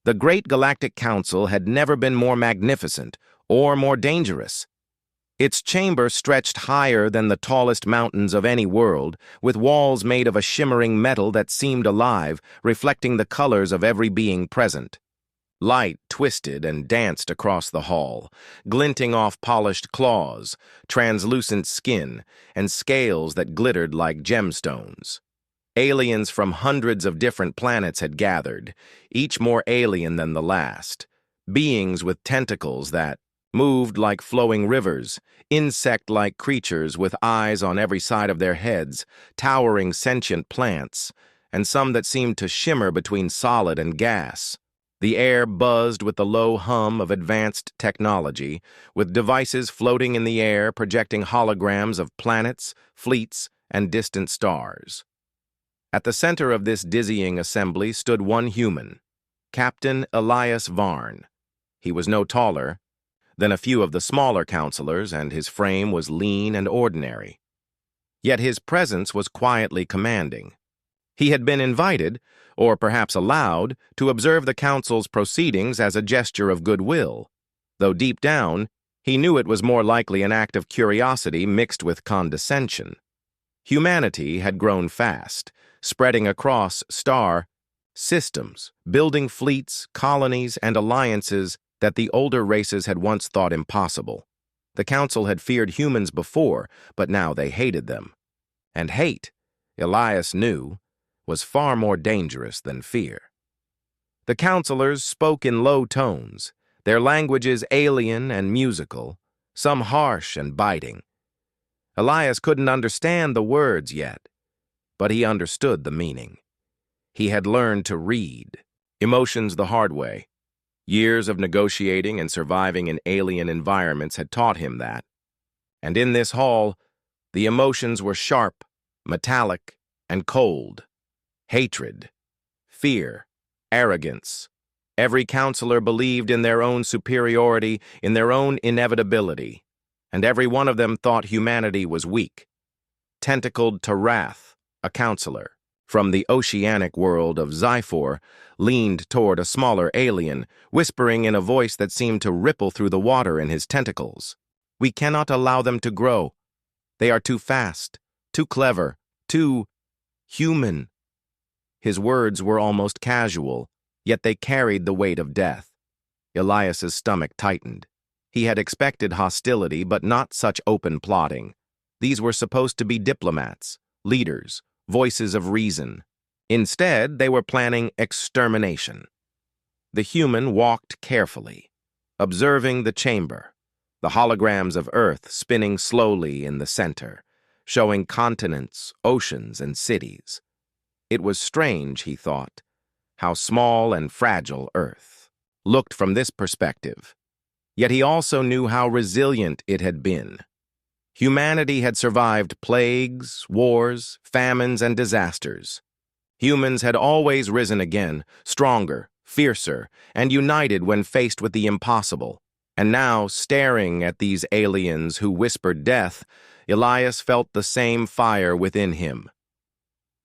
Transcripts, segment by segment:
The Great Galactic Council had never been more magnificent or more dangerous. Its chamber stretched higher than the tallest mountains of any world, with walls made of a shimmering metal that seemed alive, reflecting the colors of every being present. Light twisted and danced across the hall, glinting off polished claws, translucent skin, and scales that glittered like gemstones. Aliens from hundreds of different planets had gathered, each more alien than the last. Beings with tentacles that moved like flowing rivers, insect-like creatures with eyes on every side of their heads, towering sentient plants, and some that seemed to shimmer between solid and gas. The air buzzed with the low hum of advanced technology, with devices floating in the air projecting holograms of planets, fleets, and distant stars. At the center of this dizzying assembly stood one human, Captain Elias Varn. He was no taller than a few of the smaller counselors, and his frame was lean and ordinary. Yet his presence was quietly commanding. He had been invited, or perhaps allowed, to observe the council's proceedings as a gesture of goodwill, though deep down he knew it was more likely an act of curiosity mixed with condescension. Humanity had grown fast, spreading across star systems, building fleets, colonies, and alliances that the older races had once thought impossible. The Council had feared humans before, but now they hated them. And hate, Elias knew, was far more dangerous than fear. The counselors spoke in low tones, their languages alien and musical, some harsh and biting. Elias couldn't understand the words yet, but he understood the meaning. He had learned to read emotions the hard way. Years of negotiating and surviving in alien environments had taught him that. And in this hall, the emotions were sharp, metallic, and cold. Hatred, fear, arrogance. Every counselor believed in their own superiority, in their own inevitability, and every one of them thought humanity was weak. Tentacled to wrath, a counselor from the oceanic world of Sci-Fi leaned toward a smaller alien, whispering in a voice that seemed to ripple through the water in his tentacles. "We cannot allow them to grow. They are too fast, too clever, too human." His words were almost casual, yet they carried the weight of death. Elias's stomach tightened. He had expected hostility, but not such open plotting. These were supposed to be diplomats, leaders, voices of reason. Instead, they were planning extermination. The human walked carefully, observing the chamber, the holograms of Earth spinning slowly in the center, showing continents, oceans, and cities. It was strange, he thought, how small and fragile Earth looked from this perspective. Yet he also knew how resilient it had been. Humanity had survived plagues, wars, famines, and disasters. Humans had always risen again, stronger, fiercer, and united when faced with the impossible. And now, staring at these aliens who whispered death, Elias felt the same fire within him.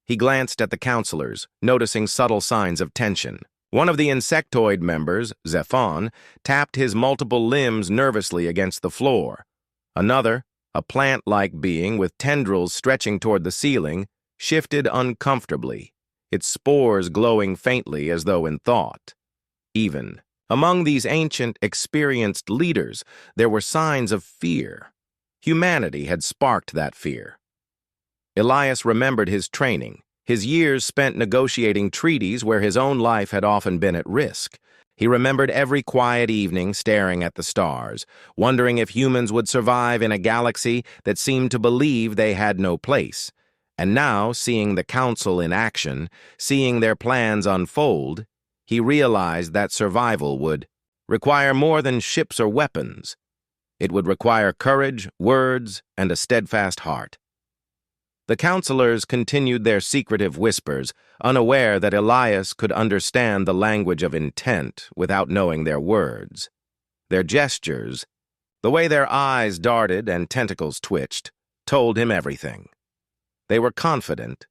He glanced at the counselors, noticing subtle signs of tension. One of the insectoid members, Zephon, tapped his multiple limbs nervously against the floor. Another, a plant-like being with tendrils stretching toward the ceiling, shifted uncomfortably, its spores glowing faintly as though in thought. Even among these ancient, experienced leaders, there were signs of fear. Humanity had sparked that fear. Elias remembered his training, his years spent negotiating treaties where his own life had often been at risk. He remembered every quiet evening staring at the stars, wondering if humans would survive in a galaxy that seemed to believe they had no place. And now, seeing the Council in action, seeing their plans unfold, he realized that survival would require more than ships or weapons. It would require courage, words, and a steadfast heart. The counselors continued their secretive whispers, unaware that Elias could understand the language of intent without knowing their words. Their gestures, the way their eyes darted and tentacles twitched, told him everything. They were confident,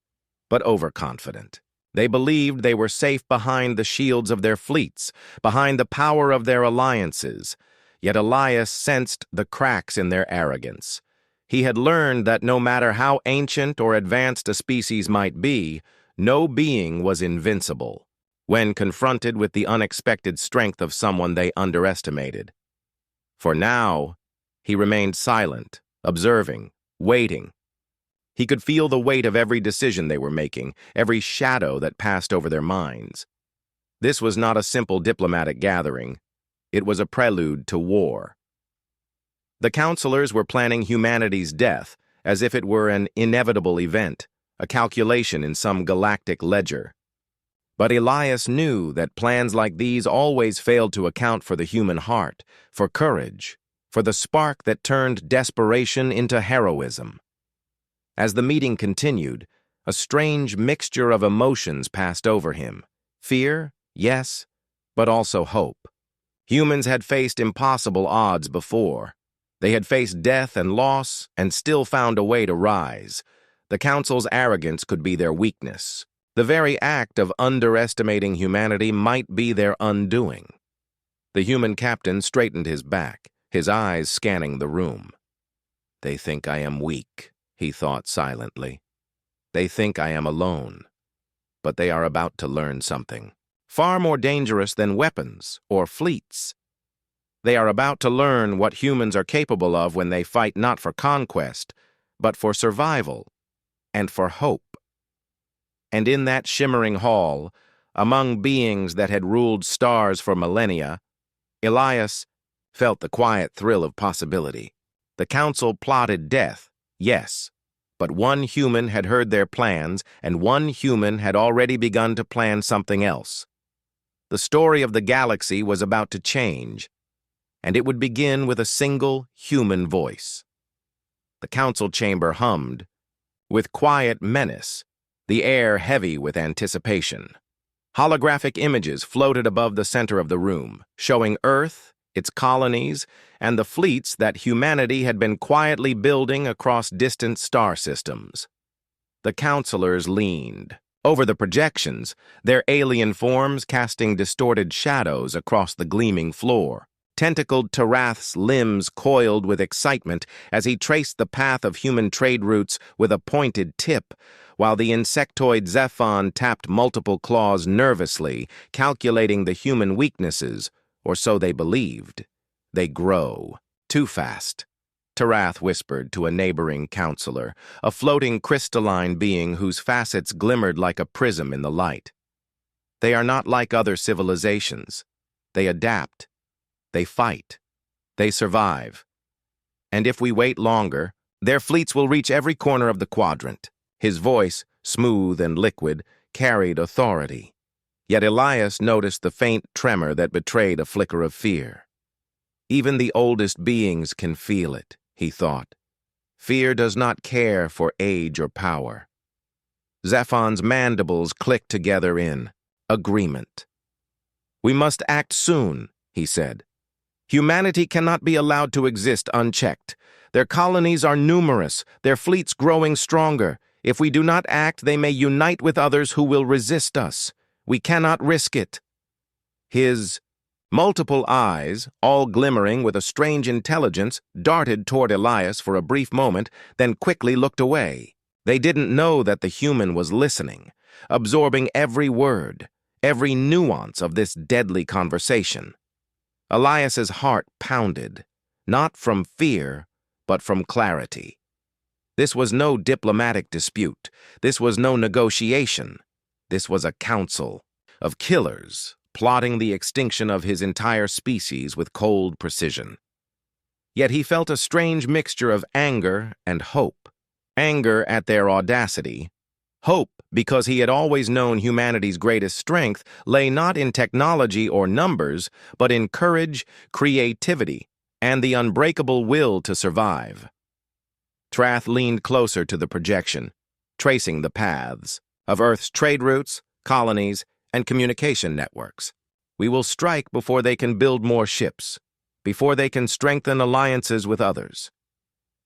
but overconfident. They believed they were safe behind the shields of their fleets, behind the power of their alliances. Yet Elias sensed the cracks in their arrogance. He had learned that no matter how ancient or advanced a species might be, no being was invincible when confronted with the unexpected strength of someone they underestimated. For now, he remained silent, observing, waiting. He could feel the weight of every decision they were making, every shadow that passed over their minds. This was not a simple diplomatic gathering. It was a prelude to war. The counselors were planning humanity's death as if it were an inevitable event, a calculation in some galactic ledger. But Elias knew that plans like these always failed to account for the human heart, for courage, for the spark that turned desperation into heroism. As the meeting continued, a strange mixture of emotions passed over him. Fear, yes, but also hope. Humans had faced impossible odds before. They had faced death and loss and still found a way to rise. The Council's arrogance could be their weakness. The very act of underestimating humanity might be their undoing. The human captain straightened his back, his eyes scanning the room. "They think I am weak," he thought silently. "They think I am alone. But they are about to learn something far more dangerous than weapons or fleets. They are about to learn what humans are capable of when they fight not for conquest, but for survival and for hope." And in that shimmering hall, among beings that had ruled stars for millennia, Elias felt the quiet thrill of possibility. The council plotted death, yes, but one human had heard their plans, and one human had already begun to plan something else. The story of the galaxy was about to change, and it would begin with a single human voice. The council chamber hummed with quiet menace, the air heavy with anticipation. Holographic images floated above the center of the room, showing Earth, its colonies, and the fleets that humanity had been quietly building across distant star systems. The counselors leaned over the projections, their alien forms casting distorted shadows across the gleaming floor. Tentacled Tarath's limbs coiled with excitement as he traced the path of human trade routes with a pointed tip, while the insectoid Zephon tapped multiple claws nervously, calculating the human weaknesses, or so they believed. "They grow. Too fast," Tarath whispered to a neighboring counselor, a floating crystalline being whose facets glimmered like a prism in the light. "They are not like other civilizations. They adapt. They fight. They survive. And if we wait longer, their fleets will reach every corner of the quadrant." His voice, smooth and liquid, carried authority. Yet Elias noticed the faint tremor that betrayed a flicker of fear. Even the oldest beings can feel it, he thought. Fear does not care for age or power. Zephon's mandibles clicked together in agreement. "We must act soon," he said. "Humanity cannot be allowed to exist unchecked. Their colonies are numerous, their fleets growing stronger. If we do not act, they may unite with others who will resist us. We cannot risk it." His multiple eyes, all glimmering with a strange intelligence, darted toward Elias for a brief moment, then quickly looked away. They didn't know that the human was listening, absorbing every word, every nuance of this deadly conversation. Elias's heart pounded, not from fear, but from clarity. This was no diplomatic dispute. This was no negotiation. This was a council of killers plotting the extinction of his entire species with cold precision. Yet he felt a strange mixture of anger and hope. Anger at their audacity. Hope because he had always known humanity's greatest strength lay not in technology or numbers, but in courage, creativity, and the unbreakable will to survive. Trath leaned closer to the projection, tracing the paths of Earth's trade routes, colonies, and communication networks. "We will strike before they can build more ships, before they can strengthen alliances with others.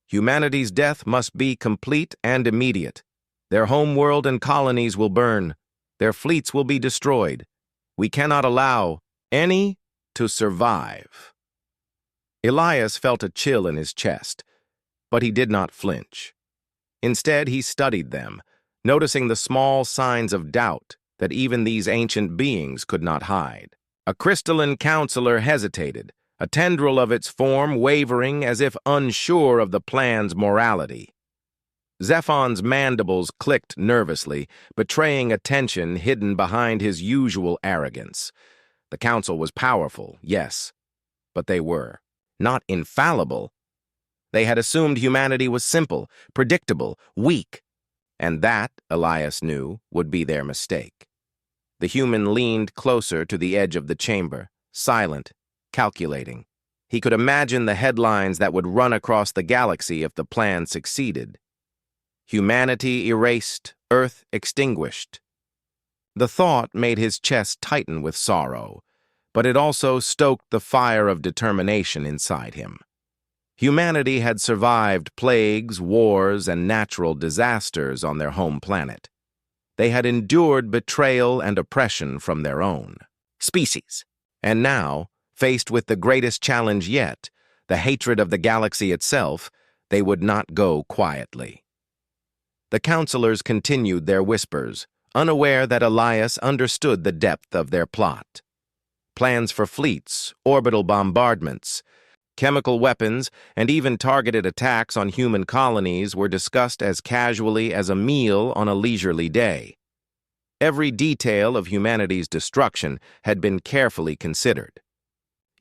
Humanity's death must be complete and immediate. Their home world and colonies will burn. Their fleets will be destroyed. We cannot allow any to survive." Elias felt a chill in his chest, but he did not flinch. Instead, he studied them, noticing the small signs of doubt that even these ancient beings could not hide. A crystalline counselor hesitated, a tendril of its form wavering as if unsure of the plan's morality. Zephon's mandibles clicked nervously, betraying a tension hidden behind his usual arrogance. The council was powerful, yes, but they were not infallible. They had assumed humanity was simple, predictable, weak, and that, Elias knew, would be their mistake. The human leaned closer to the edge of the chamber, silent, calculating. He could imagine the headlines that would run across the galaxy if the plan succeeded. Humanity erased, Earth extinguished. The thought made his chest tighten with sorrow, but it also stoked the fire of determination inside him. Humanity had survived plagues, wars, and natural disasters on their home planet. They had endured betrayal and oppression from their own species. And now, faced with the greatest challenge yet, the hatred of the galaxy itself, they would not go quietly. The counselors continued their whispers, unaware that Elias understood the depth of their plot. Plans for fleets, orbital bombardments, chemical weapons, and even targeted attacks on human colonies were discussed as casually as a meal on a leisurely day. Every detail of humanity's destruction had been carefully considered.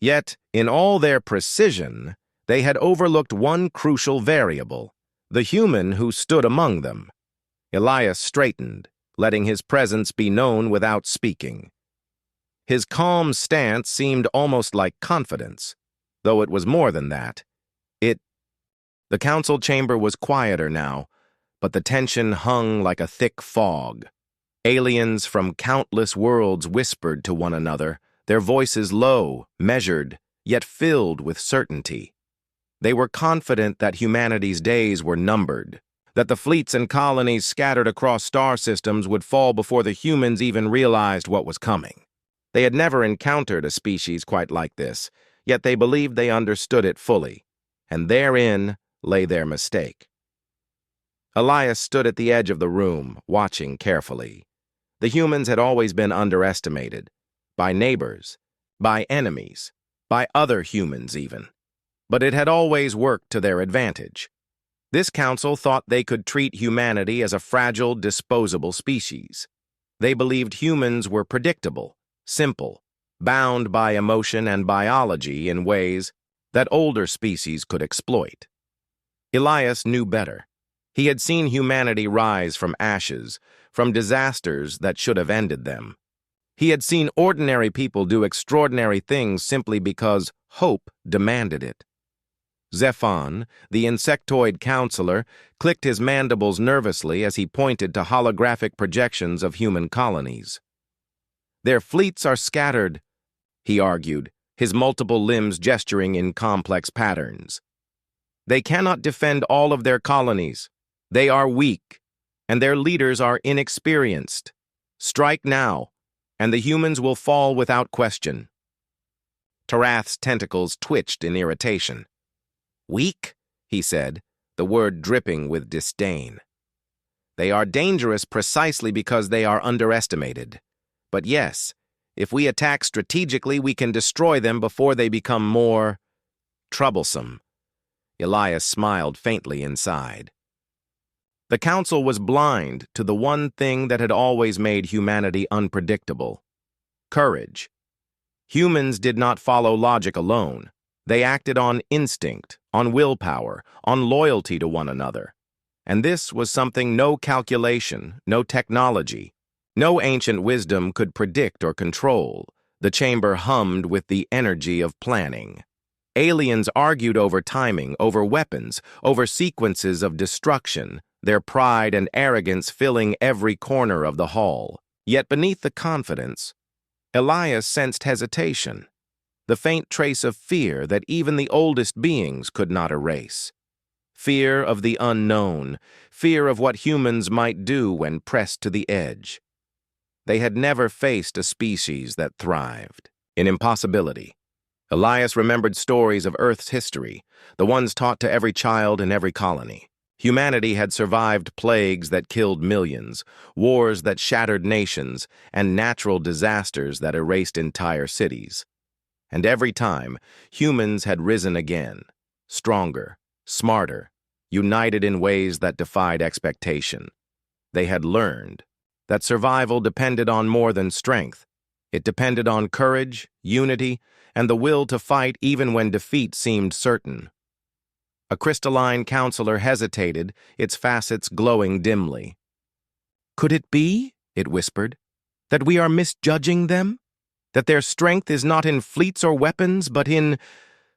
Yet, in all their precision, they had overlooked one crucial variable: the human who stood among them. Elias straightened, letting his presence be known without speaking. His calm stance seemed almost like confidence, though it was more than that. The council chamber was quieter now, but the tension hung like a thick fog. Aliens from countless worlds whispered to one another, their voices low, measured, yet filled with certainty. They were confident that humanity's days were numbered, that the fleets and colonies scattered across star systems would fall before the humans even realized what was coming. They had never encountered a species quite like this, yet they believed they understood it fully, and therein lay their mistake. Elias stood at the edge of the room, watching carefully. The humans had always been underestimated, by neighbors, by enemies, by other humans even. But it had always worked to their advantage. This council thought they could treat humanity as a fragile, disposable species. They believed humans were predictable, simple, bound by emotion and biology in ways that older species could exploit. Elias knew better. He had seen humanity rise from ashes, from disasters that should have ended them. He had seen ordinary people do extraordinary things simply because hope demanded it. Zephon, the insectoid counselor, clicked his mandibles nervously as he pointed to holographic projections of human colonies. "Their fleets are scattered," he argued, his multiple limbs gesturing in complex patterns. "They cannot defend all of their colonies. They are weak, and their leaders are inexperienced. Strike now, and the humans will fall without question." Tarath's tentacles twitched in irritation. "Weak?" he said, the word dripping with disdain. "They are dangerous precisely because they are underestimated. But yes, if we attack strategically, we can destroy them before they become more troublesome." Elias smiled faintly inside. The council was blind to the one thing that had always made humanity unpredictable: courage. Humans did not follow logic alone. They acted on instinct, on willpower, on loyalty to one another. And this was something no calculation, no technology, no ancient wisdom could predict or control. The chamber hummed with the energy of planning. Aliens argued over timing, over weapons, over sequences of destruction, their pride and arrogance filling every corner of the hall. Yet beneath the confidence, Elias sensed hesitation, the faint trace of fear that even the oldest beings could not erase. Fear of the unknown, fear of what humans might do when pressed to the edge. They had never faced a species that thrived in impossibility. Elias remembered stories of Earth's history, the ones taught to every child in every colony. Humanity had survived plagues that killed millions, wars that shattered nations, and natural disasters that erased entire cities. And every time, humans had risen again, stronger, smarter, united in ways that defied expectation. They had learned that survival depended on more than strength. It depended on courage, unity, and the will to fight even when defeat seemed certain. A crystalline counselor hesitated, its facets glowing dimly. "Could it be," it whispered, "that we are misjudging them? That their strength is not in fleets or weapons, but in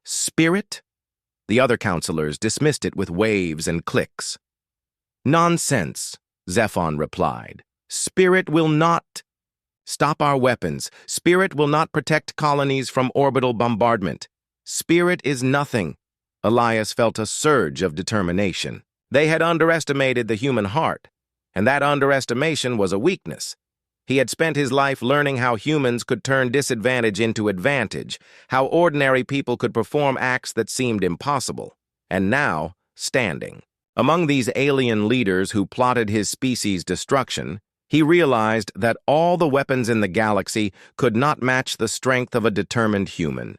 spirit?" The other counselors dismissed it with waves and clicks. "Nonsense," Zephon replied. "Spirit will not stop our weapons. Spirit will not protect colonies from orbital bombardment. Spirit is nothing." Elias felt a surge of determination. They had underestimated the human heart, and that underestimation was a weakness. He had spent his life learning how humans could turn disadvantage into advantage, how ordinary people could perform acts that seemed impossible. And now, standing among these alien leaders who plotted his species' destruction, he realized that all the weapons in the galaxy could not match the strength of a determined human.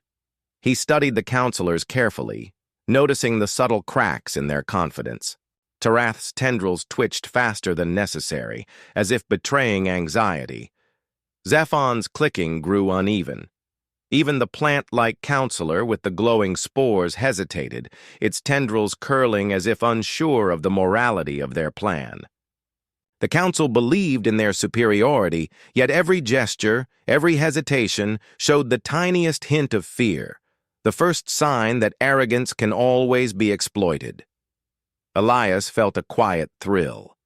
He studied the counselors carefully, noticing the subtle cracks in their confidence. Tarath's tendrils twitched faster than necessary, as if betraying anxiety. Zephon's clicking grew uneven. Even the plant-like counselor with the glowing spores hesitated, its tendrils curling as if unsure of the morality of their plan. The council believed in their superiority, yet every gesture, every hesitation showed the tiniest hint of fear, the first sign that arrogance can always be exploited. Elias felt a quiet thrill.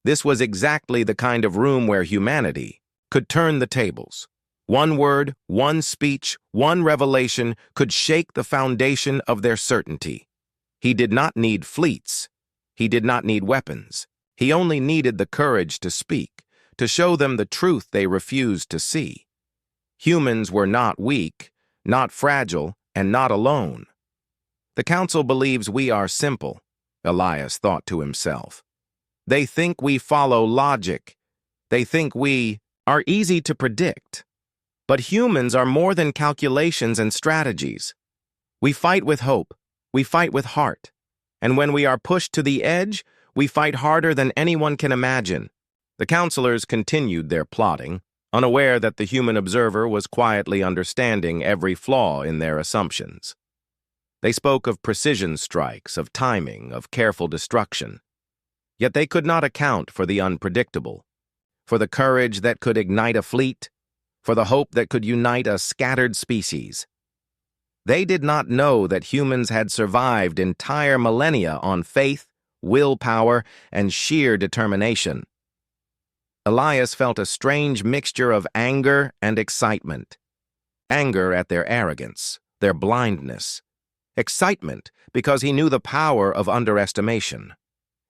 This was exactly the kind of room where humanity could turn the tables. One word, one speech, one revelation could shake the foundation of their certainty. He did not need fleets. He did not need weapons. He only needed the courage to speak, to show them the truth they refused to see. Humans were not weak, not fragile, and not alone. "The council believes we are simple," Elias thought to himself. "They think we follow logic. They think we are easy to predict. But humans are more than calculations and strategies. We fight with hope. We fight with heart. And when we are pushed to the edge, we fight harder than anyone can imagine." The counselors continued their plotting, unaware that the human observer was quietly understanding every flaw in their assumptions. They spoke of precision strikes, of timing, of careful destruction. Yet they could not account for the unpredictable, for the courage that could ignite a fleet, for the hope that could unite a scattered species. They did not know that humans had survived entire millennia on faith, willpower, and sheer determination. Elias felt a strange mixture of anger and excitement. Anger at their arrogance, their blindness. Excitement because he knew the power of underestimation.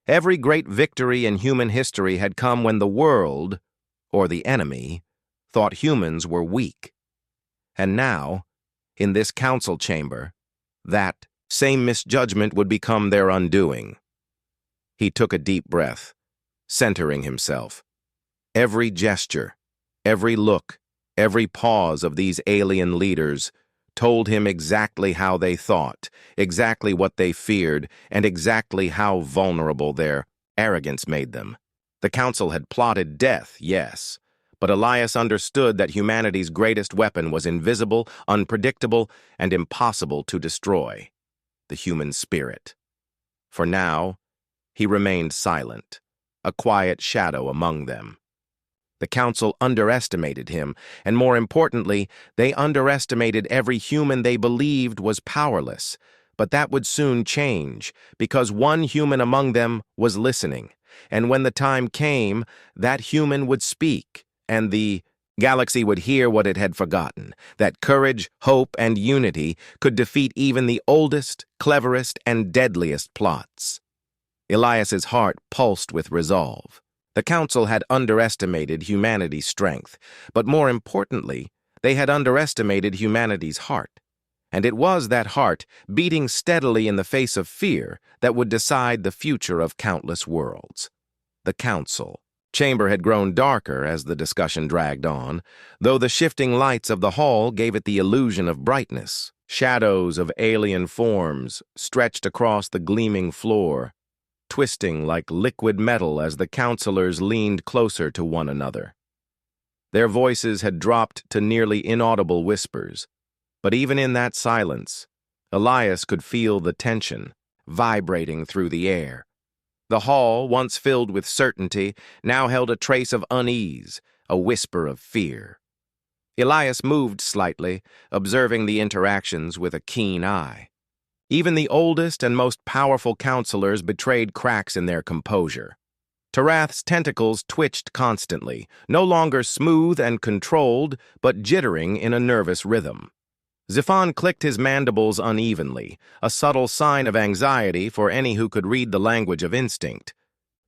Every great victory in human history had come when the world, or the enemy, thought humans were weak. And now, in this council chamber, that same misjudgment would become their undoing. He took a deep breath, centering himself. Every gesture, every look, every pause of these alien leaders told him exactly how they thought, exactly what they feared, and exactly how vulnerable their arrogance made them. The council had plotted death, yes, but Elias understood that humanity's greatest weapon was invisible, unpredictable, and impossible to destroy: the human spirit. For now, he remained silent, a quiet shadow among them. The council underestimated him, and more importantly, they underestimated every human they believed was powerless. But that would soon change, because one human among them was listening. And when the time came, that human would speak, and the galaxy would hear what it had forgotten, that courage, hope, and unity could defeat even the oldest, cleverest, and deadliest plots. Elias's heart pulsed with resolve. The Council had underestimated humanity's strength, but more importantly, they had underestimated humanity's heart. And it was that heart, beating steadily in the face of fear, that would decide the future of countless worlds. The Council. Chamber had grown darker as the discussion dragged on, though the shifting lights of the hall gave it the illusion of brightness. Shadows of alien forms stretched across the gleaming floor, twisting like liquid metal as the counselors leaned closer to one another. Their voices had dropped to nearly inaudible whispers, but even in that silence, Elias could feel the tension vibrating through the air. The hall, once filled with certainty, now held a trace of unease, a whisper of fear. Elias moved slightly, observing the interactions with a keen eye. Even the oldest and most powerful counselors betrayed cracks in their composure. Tarath's tentacles twitched constantly, no longer smooth and controlled, but jittering in a nervous rhythm. Xiphon clicked his mandibles unevenly, a subtle sign of anxiety for any who could read the language of instinct.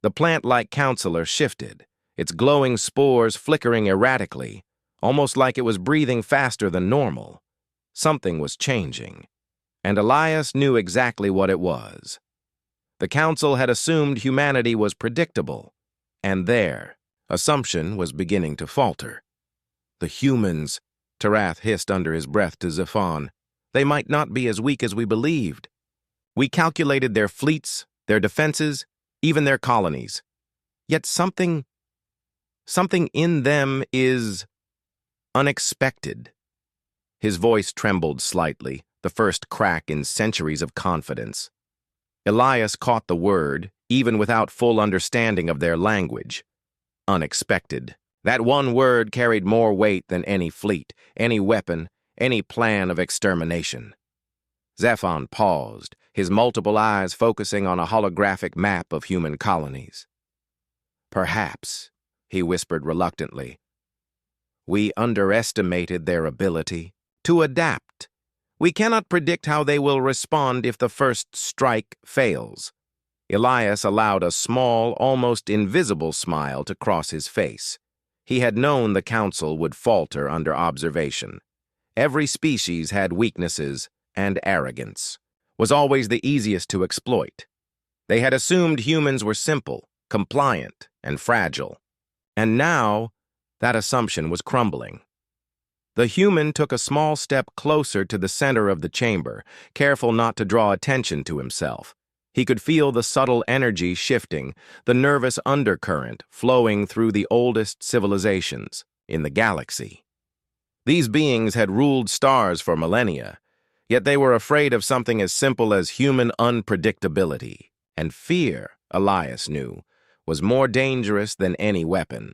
The plant-like counselor shifted, its glowing spores flickering erratically, almost like it was breathing faster than normal. Something was changing, and Elias knew exactly what it was. The Council had assumed humanity was predictable, and their assumption was beginning to falter. The humans, Tarath hissed under his breath to Xiphon, they might not be as weak as we believed. We calculated their fleets, their defenses, even their colonies. Yet something in them is unexpected. His voice trembled slightly, the first crack in centuries of confidence. Elias caught the word, even without full understanding of their language. Unexpected. That one word carried more weight than any fleet, any weapon, any plan of extermination. Xiphon paused, his multiple eyes focusing on a holographic map of human colonies. Perhaps, he whispered reluctantly, we underestimated their ability to adapt. We cannot predict how they will respond if the first strike fails. Elias allowed a small, almost invisible smile to cross his face. He had known the Council would falter under observation. Every species had weaknesses, and arrogance was always the easiest to exploit. They had assumed humans were simple, compliant, and fragile. And now, that assumption was crumbling. The human took a small step closer to the center of the chamber, careful not to draw attention to himself. He could feel the subtle energy shifting, the nervous undercurrent flowing through the oldest civilizations in the galaxy. These beings had ruled stars for millennia, yet they were afraid of something as simple as human unpredictability. And fear, Elias knew, was more dangerous than any weapon.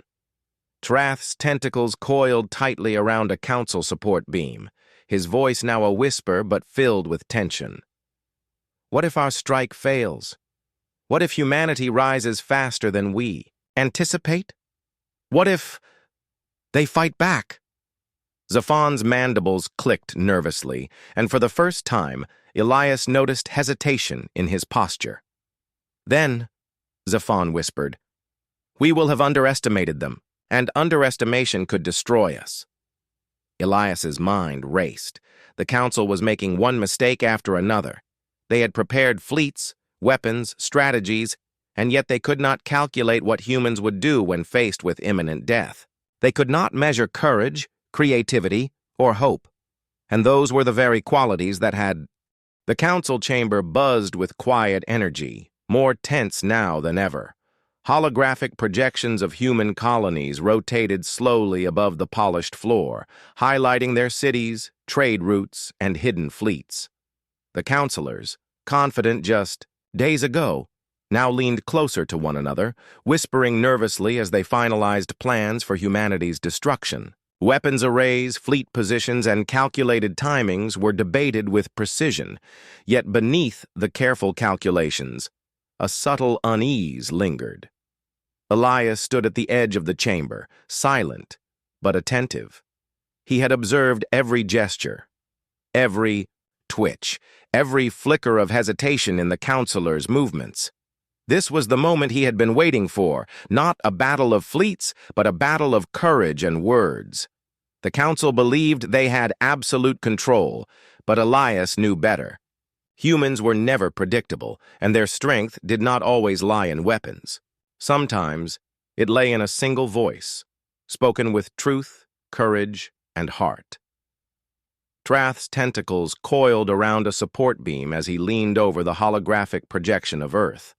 Tarath's tentacles coiled tightly around a Council support beam, his voice now a whisper but filled with tension. What if our strike fails? What if humanity rises faster than we anticipate? What if they fight back? Xiphon's mandibles clicked nervously, and for the first time, Elias noticed hesitation in his posture. Then, Xiphon whispered, we will have underestimated them, and underestimation could destroy us. Elias's mind raced. The Council was making one mistake after another. They had prepared fleets, weapons, strategies, and yet they could not calculate what humans would do when faced with imminent death. They could not measure courage, creativity, or hope. And those were the very qualities that had... The Council chamber buzzed with quiet energy, more tense now than ever. Holographic projections of human colonies rotated slowly above the polished floor, highlighting their cities, trade routes, and hidden fleets. The counselors, confident just days ago, now leaned closer to one another, whispering nervously as they finalized plans for humanity's destruction. Weapons arrays, fleet positions, and calculated timings were debated with precision, yet beneath the careful calculations, a subtle unease lingered. Elias stood at the edge of the chamber, silent but attentive. He had observed every gesture, every twitch, every flicker of hesitation in the counselors' movements. This was the moment he had been waiting for, not a battle of fleets, but a battle of courage and words. The council believed they had absolute control, but Elias knew better. Humans were never predictable, and their strength did not always lie in weapons. Sometimes it lay in a single voice, spoken with truth, courage, and heart. Trath's tentacles coiled around a support beam as he leaned over the holographic projection of Earth.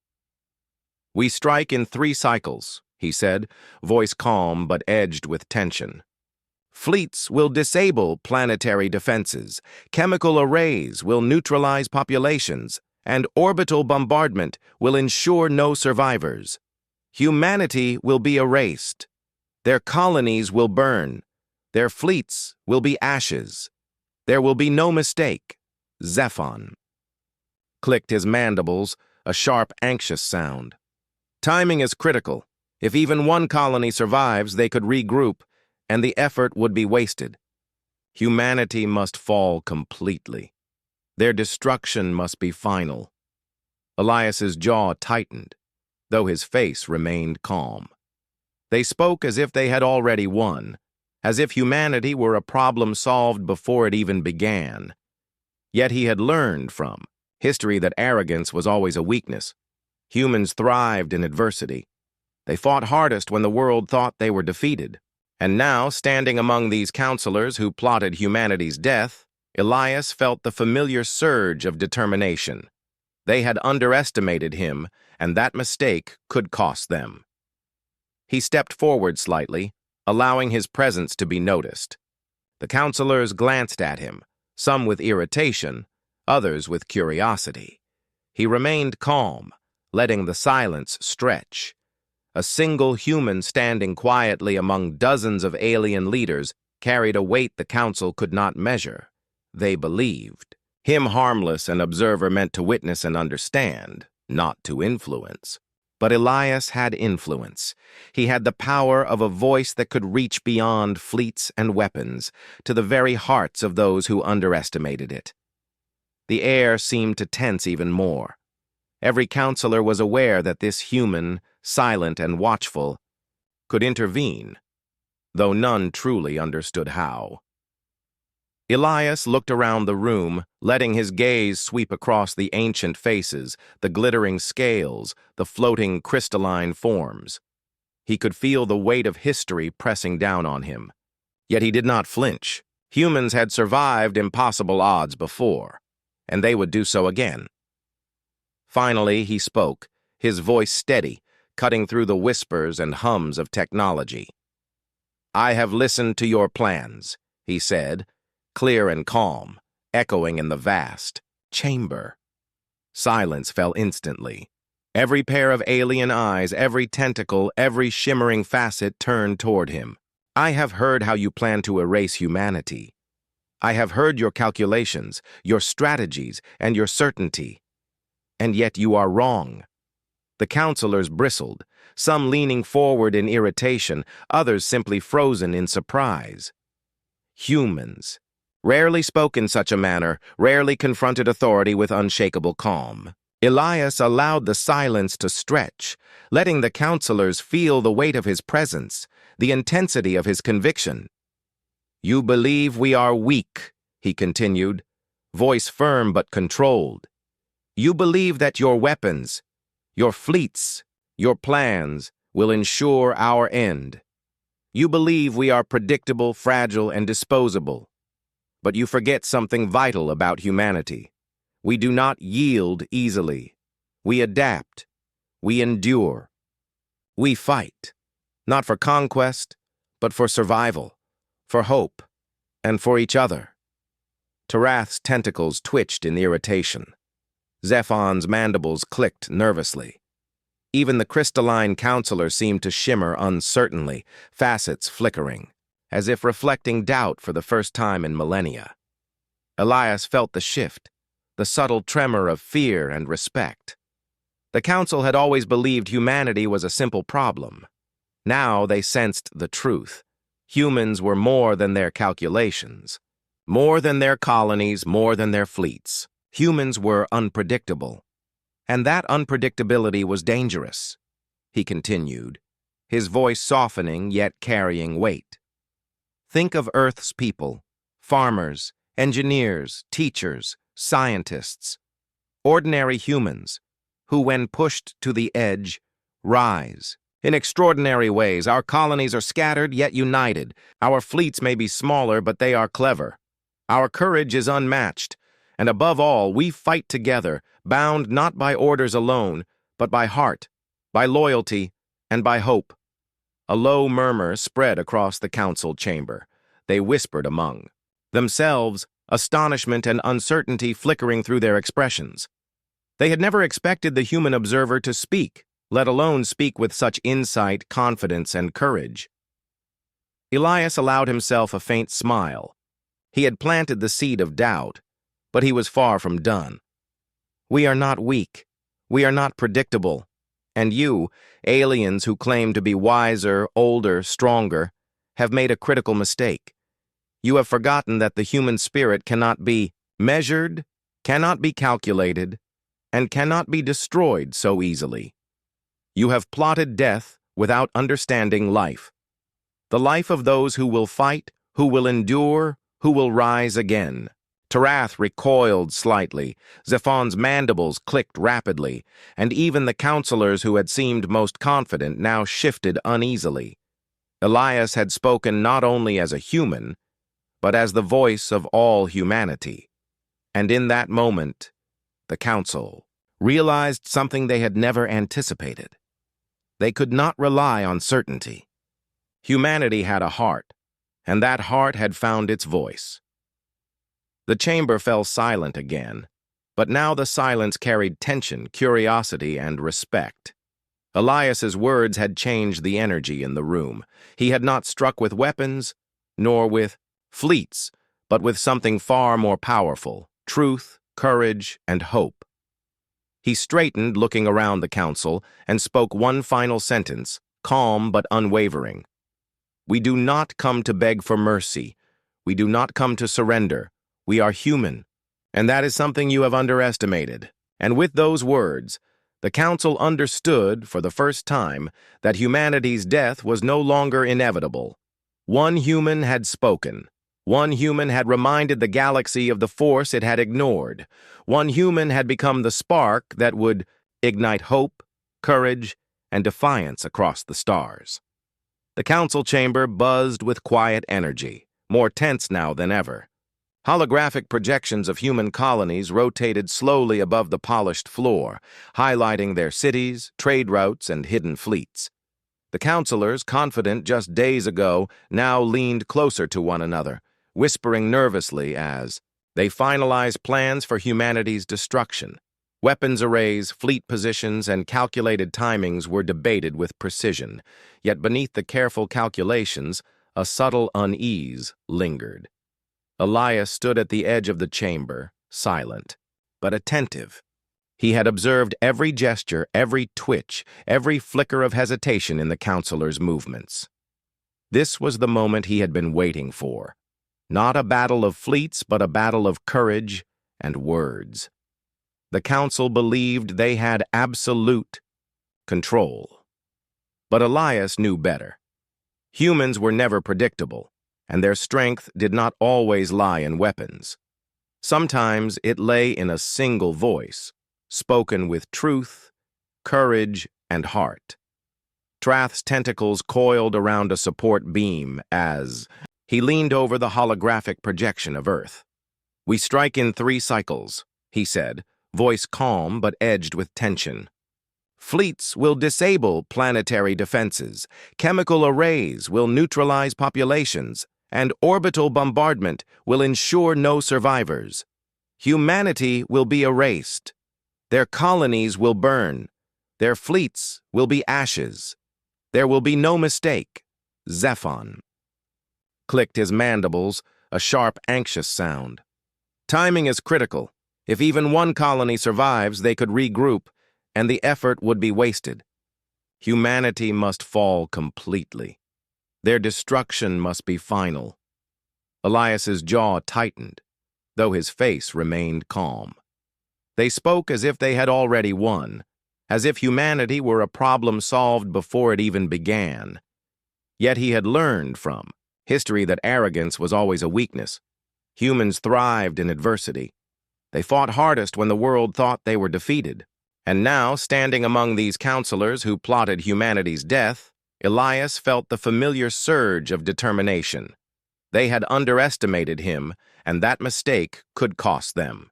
"We strike in 3 cycles," he said, voice calm but edged with tension. "Fleets will disable planetary defenses, chemical arrays will neutralize populations, and orbital bombardment will ensure no survivors. Humanity will be erased. Their colonies will burn. Their fleets will be ashes. There will be no mistake. Zephon." Clicked his mandibles, a sharp, anxious sound. "Timing is critical. If even one colony survives, they could regroup, and the effort would be wasted. Humanity must fall completely. Their destruction must be final." Elias's jaw tightened, though his face remained calm. They spoke as if they had already won, as if humanity were a problem solved before it even began. Yet he had learned from history that arrogance was always a weakness. Humans thrived in adversity. They fought hardest when the world thought they were defeated. And now, standing among these counselors who plotted humanity's death, Elias felt the familiar surge of determination. They had underestimated him, and that mistake could cost them. He stepped forward slightly, allowing his presence to be noticed. The counselors glanced at him, some with irritation, others with curiosity. He remained calm, letting the silence stretch. A single human standing quietly among dozens of alien leaders carried a weight the council could not measure. They believed. Him harmless, an observer meant to witness and understand, not to influence. But Elias had influence. He had the power of a voice that could reach beyond fleets and weapons, to the very hearts of those who underestimated it. The air seemed to tense even more. Every counselor was aware that this human, silent and watchful, could intervene, though none truly understood how. Elias looked around the room, letting his gaze sweep across the ancient faces, the glittering scales, the floating crystalline forms. He could feel the weight of history pressing down on him. Yet he did not flinch. Humans had survived impossible odds before, and they would do so again. Finally, he spoke, his voice steady, cutting through the whispers and hums of technology. "I have listened to your plans," he said, clear and calm, echoing in the vast chamber. Silence fell instantly. Every pair of alien eyes, every tentacle, every shimmering facet turned toward him. "I have heard how you plan to erase humanity. I have heard your calculations, your strategies, and your certainty. And yet you are wrong." The counselors bristled, some leaning forward in irritation, others simply frozen in surprise. Humans rarely spoke in such a manner, rarely confronted authority with unshakable calm. Elias allowed the silence to stretch, letting the counselors feel the weight of his presence, the intensity of his conviction. "You believe we are weak," he continued, voice firm but controlled. "You believe that your weapons, your fleets, your plans will ensure our end. You believe we are predictable, fragile, and disposable. But you forget something vital about humanity. We do not yield easily. We adapt. We endure. We fight, not for conquest, but for survival, for hope, and for each other." Tarath's tentacles twitched in irritation. Zephon's mandibles clicked nervously. Even the crystalline counselor seemed to shimmer uncertainly, facets flickering, as if reflecting doubt for the first time in millennia. Elias felt the shift, the subtle tremor of fear and respect. The council had always believed humanity was a simple problem. Now they sensed the truth. Humans were more than their calculations, more than their colonies, more than their fleets. Humans were unpredictable, And that unpredictability was dangerous, he continued, his voice softening yet carrying weight. Think of Earth's people, farmers, engineers, teachers, scientists, ordinary humans, who, when pushed to the edge, rise. In extraordinary ways, our colonies are scattered yet united. Our fleets may be smaller, but they are clever. Our courage is unmatched, and above all, we fight together, bound not by orders alone, but by heart, by loyalty, and by hope. A low murmur spread across the council chamber. They whispered among themselves, astonishment and uncertainty flickering through their expressions. They had never expected the human observer to speak, let alone speak with such insight, confidence, and courage. Elias allowed himself a faint smile. He had planted the seed of doubt, but he was far from done. We are not weak. We are not predictable. And you, aliens who claim to be wiser, older, stronger, have made a critical mistake. You have forgotten that the human spirit cannot be measured, cannot be calculated, and cannot be destroyed so easily. You have plotted death without understanding life. The life of those who will fight, who will endure, who will rise again. Tarath recoiled slightly, Zephon's mandibles clicked rapidly, and even the counselors who had seemed most confident now shifted uneasily. Elias had spoken not only as a human, but as the voice of all humanity. And in that moment, the council realized something they had never anticipated. They could not rely on certainty. Humanity had a heart, and that heart had found its voice. The chamber fell silent again, but now the silence carried tension, curiosity, and respect. Elias's words had changed the energy in the room. He had not struck with weapons, nor with fleets, but with something far more powerful: truth, courage, and hope. He straightened, looking around the council, and spoke one final sentence, calm but unwavering. We do not come to beg for mercy. We do not come to surrender. We are human, and that is something you have underestimated. And with those words, the council understood, for the first time, that humanity's death was no longer inevitable. One human had spoken. One human had reminded the galaxy of the force it had ignored. One human had become the spark that would ignite hope, courage, and defiance across the stars. The council chamber buzzed with quiet energy, more tense now than ever. Holographic projections of human colonies rotated slowly above the polished floor, highlighting their cities, trade routes, and hidden fleets. The counselors, confident just days ago, now leaned closer to one another, whispering nervously as they finalized plans for humanity's destruction. Weapons arrays, fleet positions, and calculated timings were debated with precision, yet beneath the careful calculations, a subtle unease lingered. Elias stood at the edge of the chamber, silent, but attentive. He had observed every gesture, every twitch, every flicker of hesitation in the counselor's movements. This was the moment he had been waiting for. Not a battle of fleets, but a battle of courage and words. The council believed they had absolute control. But Elias knew better. Humans were never predictable, and their strength did not always lie in weapons. Sometimes it lay in a single voice, spoken with truth, courage, and heart. Trath's tentacles coiled around a support beam as he leaned over the holographic projection of Earth. "We strike in 3 cycles," he said, voice calm but edged with tension. "Fleets will disable planetary defenses, chemical arrays will neutralize populations, and orbital bombardment will ensure no survivors. Humanity will be erased. Their colonies will burn. Their fleets will be ashes. There will be no mistake. Zephon." Clicked his mandibles, a sharp, anxious sound. "Timing is critical. If even one colony survives, they could regroup, and the effort would be wasted. Humanity must fall completely. Their destruction must be final." Elias's jaw tightened, though his face remained calm. They spoke as if they had already won, as if humanity were a problem solved before it even began. Yet he had learned from history that arrogance was always a weakness. Humans thrived in adversity. They fought hardest when the world thought they were defeated. And now, standing among these counselors who plotted humanity's death, Elias felt the familiar surge of determination. They had underestimated him, and that mistake could cost them.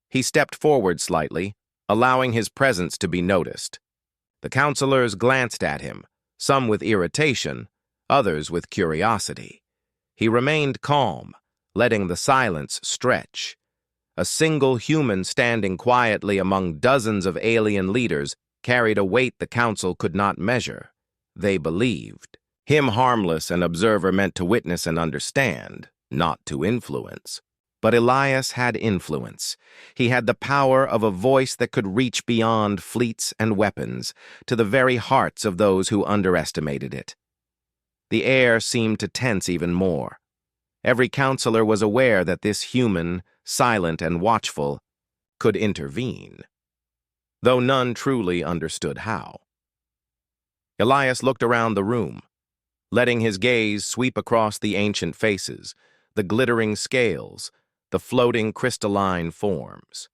He stepped forward slightly, allowing his presence to be noticed. The counselors glanced at him, some with irritation, others with curiosity. He remained calm, letting the silence stretch. A single human standing quietly among dozens of alien leaders carried a weight the council could not measure. They believed. Him harmless, an observer meant to witness and understand, not to influence. But Elias had influence. He had the power of a voice that could reach beyond fleets and weapons, to the very hearts of those who underestimated it. The air seemed to tense even more. Every counselor was aware that this human, silent and watchful, could intervene, though none truly understood how. Elias looked around the room, letting his gaze sweep across the ancient faces, the glittering scales, the floating crystalline forms.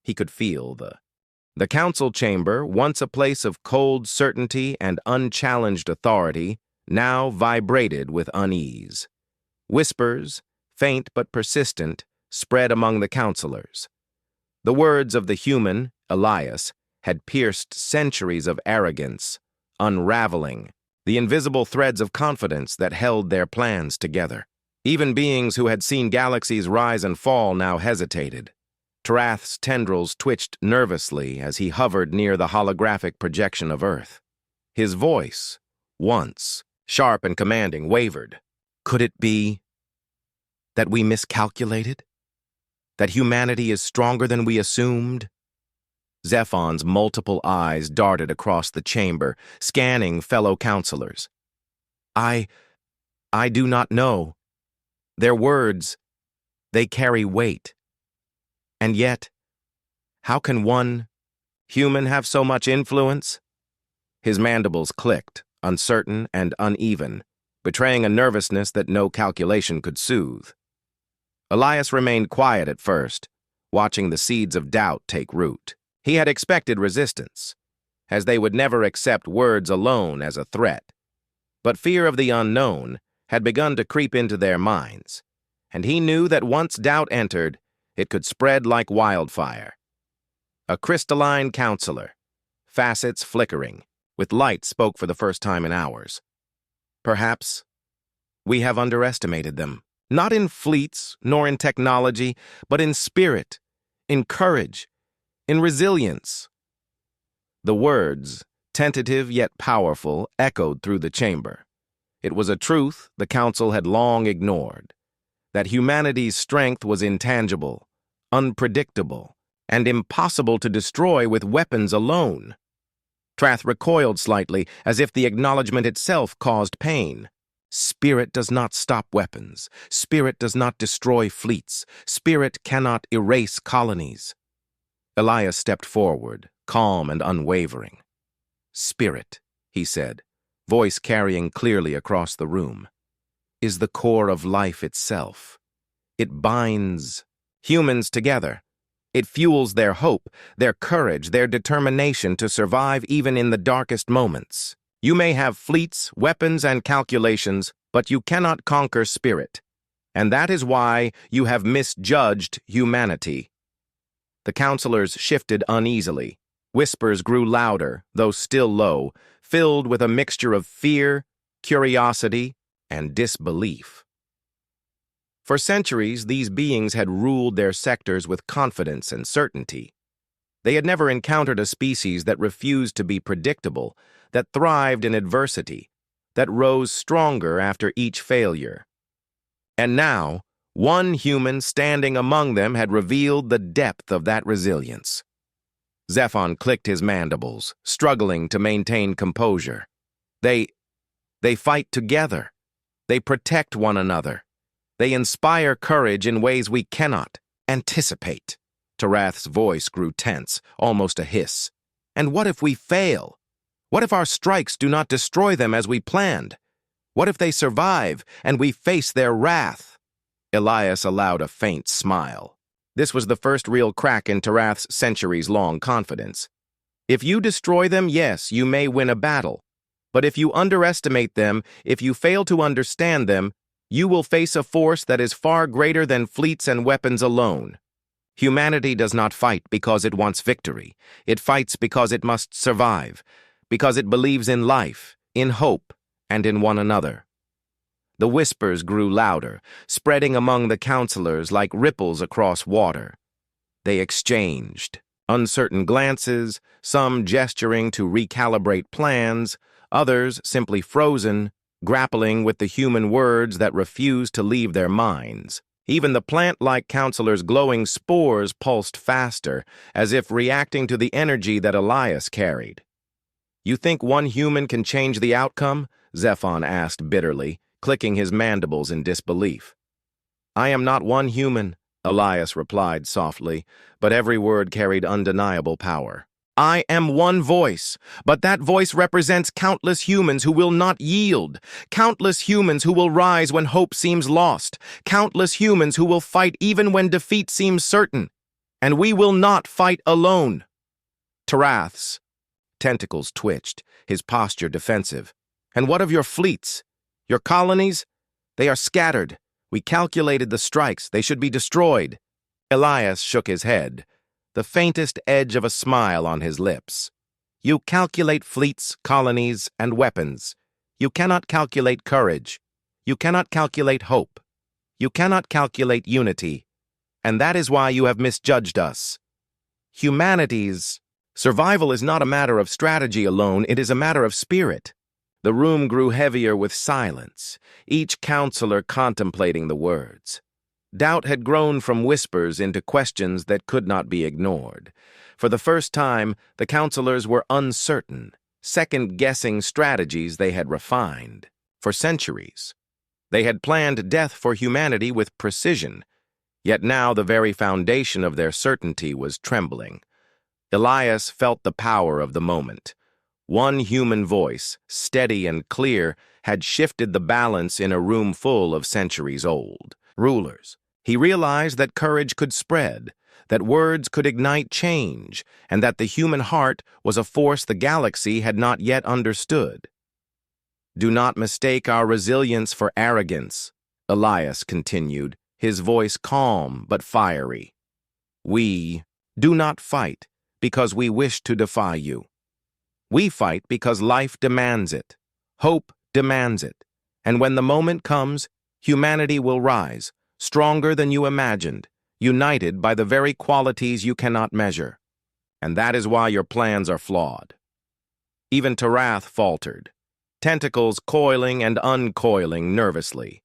He could feel the council chamber, once a place of cold certainty and unchallenged authority, now vibrated with unease. Whispers, faint but persistent, spread among the counselors. The words of the human, Elias, had pierced centuries of arrogance, unraveling the invisible threads of confidence that held their plans together. Even beings who had seen galaxies rise and fall now hesitated. Tarath's tendrils twitched nervously as he hovered near the holographic projection of Earth. His voice, once sharp and commanding, wavered. Could it be that we miscalculated? That humanity is stronger than we assumed? Zephon's multiple eyes darted across the chamber, scanning fellow counselors. I do not know. Their words, they carry weight. And yet, how can one human have so much influence? His mandibles clicked, uncertain and uneven, betraying a nervousness that no calculation could soothe. Elias remained quiet at first, watching the seeds of doubt take root. He had expected resistance, as they would never accept words alone as a threat. But fear of the unknown had begun to creep into their minds, and he knew that once doubt entered, it could spread like wildfire. A crystalline counselor, facets flickering, with light spoke for the first time in hours. Perhaps we have underestimated them, not in fleets nor in technology, but in spirit, in courage, in resilience. The words, tentative yet powerful, echoed through the chamber. It was a truth the council had long ignored, that humanity's strength was intangible, unpredictable, and impossible to destroy with weapons alone. Trath recoiled slightly, as if the acknowledgement itself caused pain. Spirit does not stop weapons. Spirit does not destroy fleets. Spirit cannot erase colonies. Elias stepped forward, calm and unwavering. Spirit, he said, voice carrying clearly across the room, is the core of life itself. It binds humans together. It fuels their hope, their courage, their determination to survive even in the darkest moments. You may have fleets, weapons, and calculations, but you cannot conquer spirit. And that is why you have misjudged humanity. The counselors shifted uneasily. Whispers grew louder, though still low, filled with a mixture of fear, curiosity, and disbelief. For centuries, these beings had ruled their sectors with confidence and certainty. They had never encountered a species that refused to be predictable, that thrived in adversity, that rose stronger after each failure. And now, one human standing among them had revealed the depth of that resilience. Zephon clicked his mandibles, struggling to maintain composure. They fight together. They protect one another. They inspire courage in ways we cannot anticipate. Tarath's voice grew tense, almost a hiss. And what if we fail? What if our strikes do not destroy them as we planned? What if they survive and we face their wrath? Elias allowed a faint smile. This was the first real crack in Tarath's centuries-long confidence. If you destroy them, yes, you may win a battle. But if you underestimate them, if you fail to understand them, you will face a force that is far greater than fleets and weapons alone. Humanity does not fight because it wants victory. It fights because it must survive, because it believes in life, in hope, and in one another. The whispers grew louder, spreading among the counselors like ripples across water. They exchanged uncertain glances, some gesturing to recalibrate plans, others simply frozen, grappling with the human words that refused to leave their minds. Even the plant-like counselor's glowing spores pulsed faster, as if reacting to the energy that Elias carried. "You think one human can change the outcome?" Zephon asked bitterly, clicking his mandibles in disbelief. "I am not one human," Elias replied softly, but every word carried undeniable power. "I am one voice, but that voice represents countless humans who will not yield, countless humans who will rise when hope seems lost, countless humans who will fight even when defeat seems certain. And we will not fight alone." Tarath's tentacles twitched, his posture defensive. "And what of your fleets? Your colonies? They are scattered. We calculated the strikes. They should be destroyed." Elias shook his head, the faintest edge of a smile on his lips. "You calculate fleets, colonies, and weapons. You cannot calculate courage. You cannot calculate hope. You cannot calculate unity. And that is why you have misjudged us. Humanity's survival is not a matter of strategy alone, it is a matter of spirit." The room grew heavier with silence, each counselor contemplating the words. Doubt had grown from whispers into questions that could not be ignored. For the first time, the counselors were uncertain, second-guessing strategies they had refined. For centuries, they had planned death for humanity with precision, yet now the very foundation of their certainty was trembling. Elias felt the power of the moment. One human voice, steady and clear, had shifted the balance in a room full of centuries-old rulers. He realized that courage could spread, that words could ignite change, and that the human heart was a force the galaxy had not yet understood. "Do not mistake our resilience for arrogance," Elias continued, his voice calm but fiery. "We do not fight because we wish to defy you. We fight because life demands it, hope demands it, and when the moment comes, humanity will rise, stronger than you imagined, united by the very qualities you cannot measure. And that is why your plans are flawed." Even Tarath faltered, tentacles coiling and uncoiling nervously.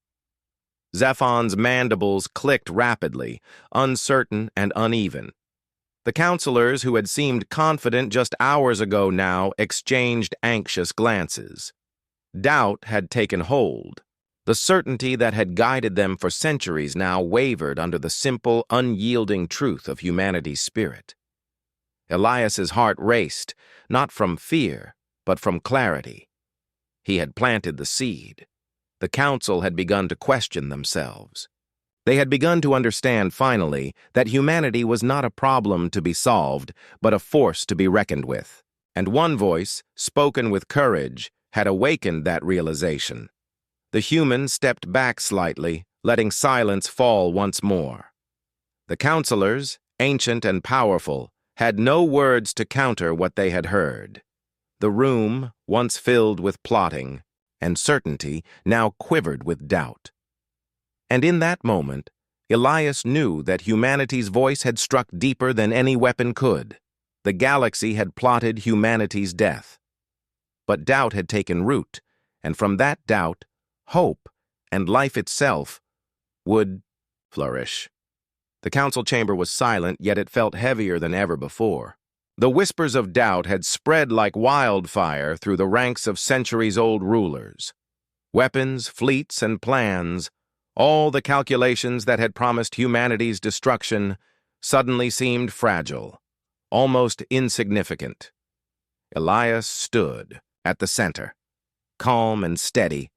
Zephon's mandibles clicked rapidly, uncertain and uneven. The counselors, who had seemed confident just hours ago now, exchanged anxious glances. Doubt had taken hold. The certainty that had guided them for centuries now wavered under the simple, unyielding truth of humanity's spirit. Elias's heart raced, not from fear, but from clarity. He had planted the seed. The council had begun to question themselves. They had begun to understand, finally, that humanity was not a problem to be solved, but a force to be reckoned with. And one voice, spoken with courage, had awakened that realization. The human stepped back slightly, letting silence fall once more. The counselors, ancient and powerful, had no words to counter what they had heard. The room, once filled with plotting and certainty, now quivered with doubt. And in that moment, Elias knew that humanity's voice had struck deeper than any weapon could. The galaxy had plotted humanity's death. But doubt had taken root, and from that doubt, hope and life itself would flourish. The council chamber was silent, yet it felt heavier than ever before. The whispers of doubt had spread like wildfire through the ranks of centuries-old rulers. Weapons, fleets, and plans, all the calculations that had promised humanity's destruction, suddenly seemed fragile, almost insignificant. Elias stood at the center, calm and steady,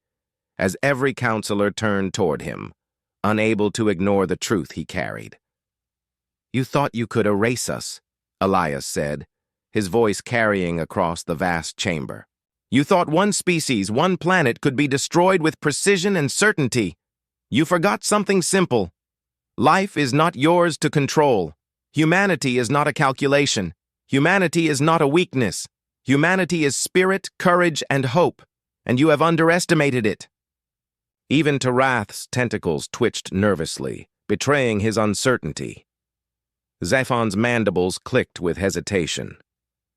as every counselor turned toward him, unable to ignore the truth he carried. "You thought you could erase us," Elias said, his voice carrying across the vast chamber. "You thought one species, one planet could be destroyed with precision and certainty. You forgot something simple. Life is not yours to control. Humanity is not a calculation. Humanity is not a weakness. Humanity is spirit, courage, and hope, and you have underestimated it." Even Tarath's tentacles twitched nervously, betraying his uncertainty. Zephon's mandibles clicked with hesitation.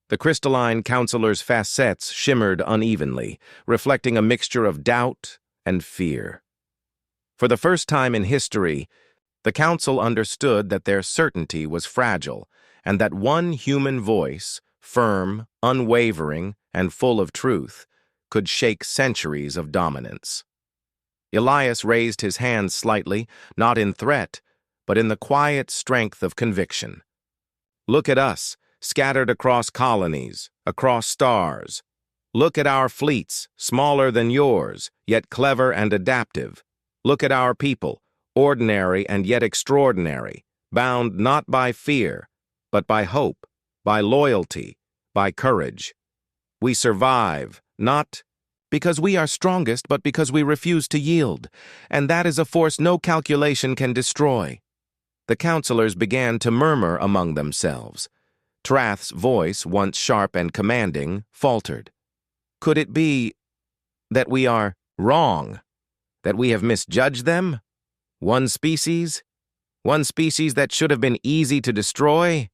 The crystalline counselor's facets shimmered unevenly, reflecting a mixture of doubt and fear. For the first time in history, the council understood that their certainty was fragile, and that one human voice, firm, unwavering, and full of truth, could shake centuries of dominance. Elias raised his hand slightly, not in threat, but in the quiet strength of conviction. "Look at us, scattered across colonies, across stars. Look at our fleets, smaller than yours, yet clever and adaptive. Look at our people, ordinary and yet extraordinary, bound not by fear, but by hope, by loyalty, by courage. We survive, not because we are strongest, but because we refuse to yield, and that is a force no calculation can destroy." The counselors began to murmur among themselves. Trath's voice, once sharp and commanding, faltered. "Could it be that we are wrong? That we have misjudged them? One species that should have been easy to destroy?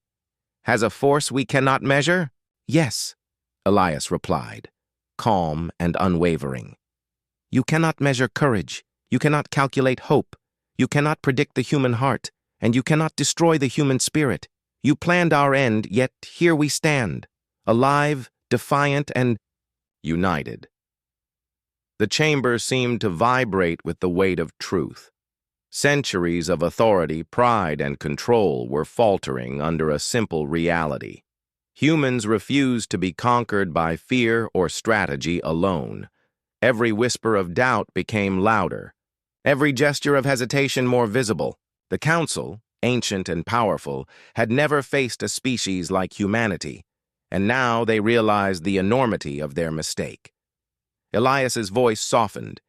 Has a force we cannot measure?" "Yes," Elias replied, calm and unwavering. "You cannot measure courage, you cannot calculate hope, you cannot predict the human heart, and you cannot destroy the human spirit. You planned our end, yet here we stand, alive, defiant, and united." The chamber seemed to vibrate with the weight of truth. Centuries of authority, pride, and control were faltering under a simple reality. Humans refused to be conquered by fear or strategy alone. Every whisper of doubt became louder, every gesture of hesitation more visible. The Council, ancient and powerful, had never faced a species like humanity, and now they realized the enormity of their mistake. Elias's voice softened,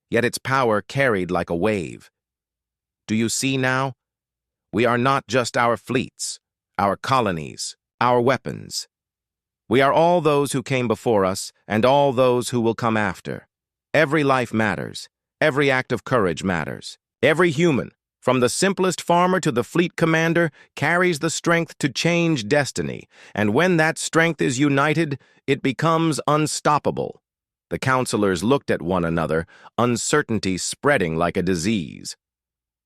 yet its power carried like a wave. "Do you see now? We are not just our fleets, our colonies, our weapons. We are all those who came before us and all those who will come after. Every life matters. Every act of courage matters. Every human, from the simplest farmer to the fleet commander, carries the strength to change destiny, and when that strength is united, it becomes unstoppable." The counselors looked at one another, uncertainty spreading like a disease.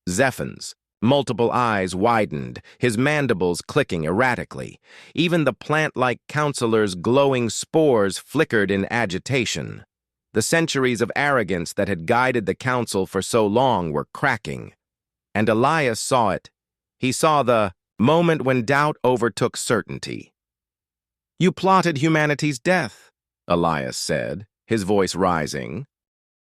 Zephon's multiple eyes widened, his mandibles clicking erratically. Even the plant-like counselor's glowing spores flickered in agitation. The centuries of arrogance that had guided the council for so long were cracking. And Elias saw it. He saw the moment when doubt overtook certainty. "You plotted humanity's death," Elias said, his voice rising.